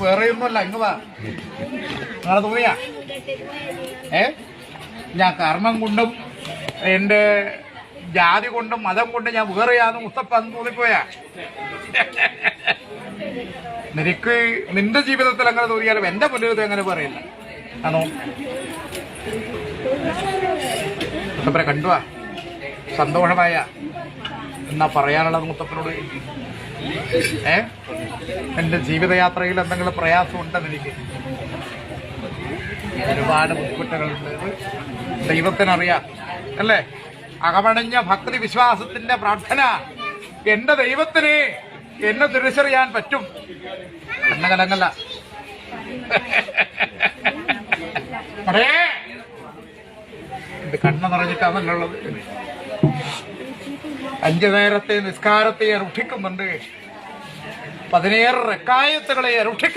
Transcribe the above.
വേറെയൊന്നുമല്ല, ഇങ്ങ് വാ. അങ്ങനെ തോന്നിയാ ഞാൻ കർമ്മം കൊണ്ടും എന്റെ ജാതി കൊണ്ടും മതം കൊണ്ടും ഞാൻ വേറെയാന്ന് മുസ്തഫ എന്ന് തോന്നിപ്പോയാ? നിനക്ക് നിന്റെ ജീവിതത്തിൽ അങ്ങനെ തോന്നിയാലും എന്റെ മുന്നിൽ അങ്ങനെ പറയില്ല. ആണോ? മുത്തപ്പനെ കണ്ടുവാ, സന്തോഷമായ എന്നാ പറയാനുള്ളത് മുത്തപ്പനോട്? എന്റെ ജീവിതയാത്രയിൽ എന്തെങ്കിലും പ്രയാസം ഉണ്ടെന്ന് എനിക്ക് ഒരുപാട് ബുദ്ധിമുട്ടുകളുണ്ട്. ദൈവത്തിനറിയാം അല്ലേ? അകമണഞ്ഞ ഭക്തി വിശ്വാസത്തിന്റെ പ്രാർത്ഥന. എന്റെ ദൈവത്തിന് എന്നെ തിരിച്ചറിയാൻ പറ്റും. കണ്ണകലങ്ങല്ല. ഇത് കണ്ണ് നിറഞ്ഞിട്ടാണല്ലുള്ളത്. 5 നേരത്തെ നിസ്കാരത്തെ അനുഷ്ഠിക്കുന്നുണ്ട്, 17 റക്കായത്തുകളെ അനുഷ്ഠിക്കുന്നുണ്ട്.